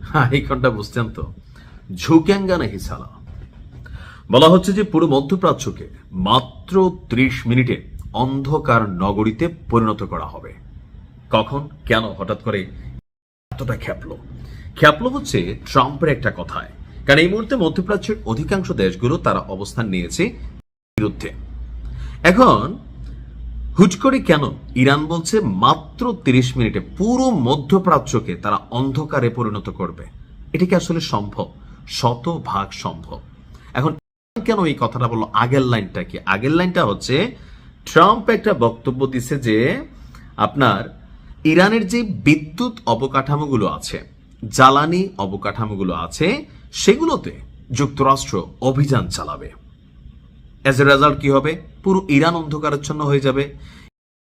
হ্যাঁ, এই কোনটা বুঝছেন তো? ঝুঁকেঙ্গা নাকি সালা। বলা হচ্ছে যে পুরো মধ্যপ্রাচ্যকে মাত্র 30 মিনিটে অন্ধকার নগরীতে পরিণত করা হবে। কখন, কেন, হঠাৎ করে এতটা খ্যাপলো হচ্ছে ট্রাম্পের একটা কথায়। কারণ এই মুহূর্তে মধ্যপ্রাচ্যের অধিকাংশ দেশগুলো তারা অবস্থান নিয়েছে বিরুদ্ধে। এখন হুট করে কেন ইরান বলছে মাত্র 30 মিনিটে পুরো মধ্যপ্রাচ্যকে তারা অন্ধকারে পরিণত করবে? এটা কি আসলে সম্ভব? শতভাগ সম্ভব। এখন কেন এই কথাটা বললো? আগের লাইনটা কি? আগের লাইনটা হচ্ছে ট্রাম্প একটা বক্তব্য দিছে যে আপনার ইরানের যে বিদ্যুৎ অবকাঠামোগুলো আছে, জ্বালানি অবকাঠামোগুলো আছে, সেগুলোতে যুক্তরাষ্ট্র অভিযান চালাবে। এজ এ রেজাল্ট কি হবে? পুরো ইরান অন্ধকারাচ্ছন্ন হয়ে যাবে,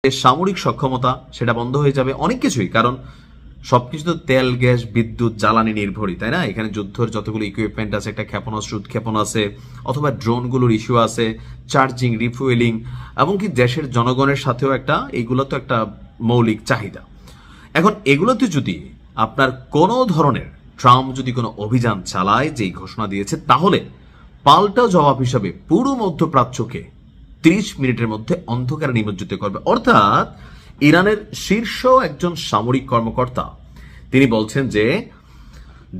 সামরিক সক্ষমতা সেটা বন্ধ হয়ে যাবে, অনেক কিছুই। কারণ সবকিছু তো তেল, গ্যাস, বিদ্যুৎ, জ্বালানি নির্ভরই, তাই না? এখানে যুদ্ধের যতগুলো ইকুইপমেন্ট আছে, একটা ক্ষেপণাস্ত্র, উৎক্ষেপণ আছে, অথবা ড্রোনগুলোর ইস্যু আছে, চার্জিং, রিফুয়েলিং, এমনকি দেশের জনগণের সাথেও একটা, এইগুলো তো একটা মৌলিক চাহিদা। এখন এগুলোতে যদি আপনার কোনো ধরনের ট্রাম্প যদি কোনো অভিযান চালায়, যেই ঘোষণা দিয়েছে, তাহলে পাল্টা জবাব হিসাবে পুরো মধ্যপ্রাচ্যকে 30 মিনিটের মধ্যে অন্ধকারে নিমজ্জিত করবে। অর্থাৎ ইরানের শীর্ষ একজন সামরিক কর্মকর্তা তিনি বলছেন যে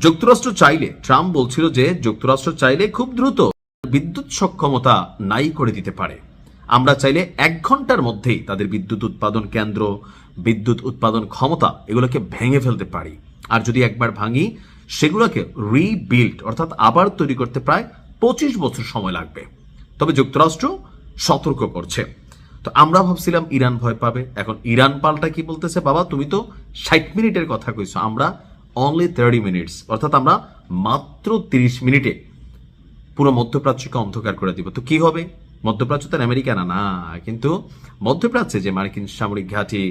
যুক্তরাষ্ট্র চাইলে, ট্রাম্প বলছিল যে যুক্তরাষ্ট্র চাইলে খুব দ্রুত বিদ্যুৎ সক্ষমতা নাই করে দিতে পারে। আমরা চাইলে 1 ঘন্টার মধ্যেই তাদের বিদ্যুৎ উৎপাদন কেন্দ্র, বিদ্যুৎ উৎপাদন ক্ষমতা এগুলোকে ভেঙে ফেলতে পারি। আর যদি একবার ভাঙি, সেগুলোকে রিবিল্ড অর্থাৎ আবার তৈরি করতে প্রায় 25 বছর সময় লাগবে। তবে যুক্তরাষ্ট্র সতর্ক করছে। তো আমরা ভাবছিলাম ইরান ভয় পাবে। এখন ইরান পাল্টা কি বলতেছে? বাবা, তুমি তো 60 মিনিটের কথা কইছো, আমরা অনলি 30 মিনিটস, অর্থাৎ আমরা মাত্র 30 মিনিটে পুরো মধ্যপ্রাচ্যকে অন্ধকার করে দিব। তো কি হবে? মধ্যপ্রাচ্য তো আমেরিকা না, না, কিন্তু মধ্যপ্রাচ্যে যে মার্কিন সামরিক ঘাঁটি,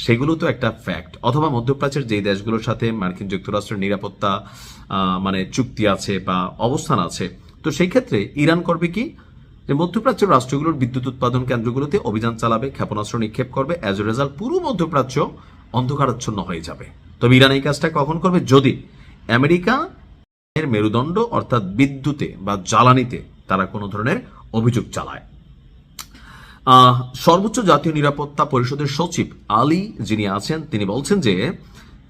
সেগুলো তো একটা ফ্যাক্ট। অথবা মধ্যপ্রাচ্যের যে দেশগুলোর সাথে মার্কিন যুক্তরাষ্ট্রের নিরাপত্তা মানে চুক্তি আছে বা অবস্থান আছে, তো সেই ক্ষেত্রে ইরান করবে কি? যে মধ্যপ্রাচ্যের রাষ্ট্রগুলোর বিদ্যুৎ উৎপাদন কেন্দ্রগুলোতে অভিযান চালাবে, ক্ষেপণাস্ত্র নিক্ষেপ করবে। অ্যাজ এ রেজাল্ট পুরো মধ্যপ্রাচ্য অন্ধকারাচ্ছন্ন হয়ে যাবে। তবে ইরান এই কাজটা কখন করবে? যদি আমেরিকা এর মেরুদণ্ড অর্থাৎ বিদ্যুতে বা জ্বালানিতে তারা কোনো ধরনের অভিযোগ চালায়। সর্বোচ্চ জাতীয় নিরাপত্তা পরিষদের সচিব আলী যিনি আছেন, তিনি বলছেন যে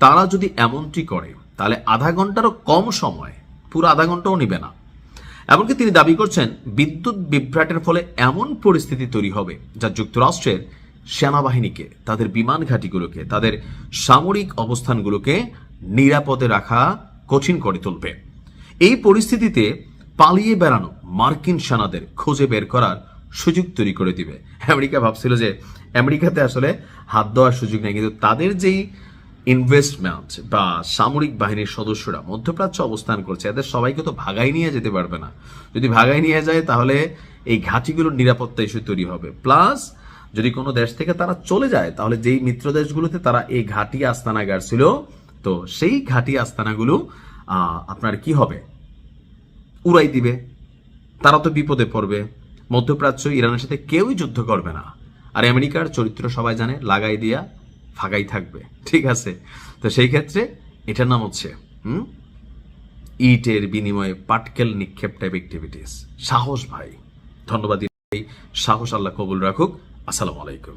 তারা যদি এমনটি করে তাহলে আধা ঘন্টারও কম সময়, পুরো আধা ঘন্টাও নিবে না। এমনকি তিনি দাবি করছেন বিদ্যুৎ বিভ্রাটের ফলে এমন পরিস্থিতি তৈরি হবে যা যুক্তরাষ্ট্রের সেনাবাহিনীকে, তাদের বিমান ঘাঁটিগুলোকে, তাদের সামরিক অবস্থানগুলোকে নিরাপদে রাখা কঠিন করে তুলবে। এই পরিস্থিতিতে পালিয়ে বেড়ানো মার্কিন সেনাদের খুঁজে বের করার সুযোগ তৈরি করে দিবে। আমেরিকা ভাবছিল যে আমেরিকাতে আসলে হাত দেওয়ার সুযোগ নেই, কিন্তু তাদের যেই ইনভেস্টমেন্ট বা সামরিক বাহিনীর সদস্যরা মধ্যপ্রাচ্য অবস্থান করছে, এদের সবাইকে তো ভাগাই নিয়ে যেতে পারবে না। যদি ভাগাই নিয়ে যায় তাহলে এই ঘাঁটিগুলোর নিরাপত্তা ইস্যু তৈরি হবে। প্লাস যদি কোনো দেশ থেকে তারা চলে যায়, তাহলে যেই মিত্র দেশগুলোতে তারা এই ঘাঁটি আস্তানা গাড়ছিল, তো সেই ঘাঁটি আস্তানাগুলো আপনার কি হবে? উড়াই দিবে। তারা তো বিপদে পড়বে। মধ্যপ্রাচ্য ইরানের সাথে কেউই যুদ্ধ করবে না। আর আমেরিকার চরিত্র সবাই জানে, লাগাই দিয়া ফাঁকাই থাকবে। ঠিক আছে? তো সেই ক্ষেত্রে এটার নাম হচ্ছে ইটের বিনিময়ে পাটকেল নিক্ষেপ টাইপ অ্যাক্টিভিটিস। সাহস ভাই, ধন্যবাদ। সাহস আল্লাহ কবুল রাখুক। আসসালামু আলাইকুম।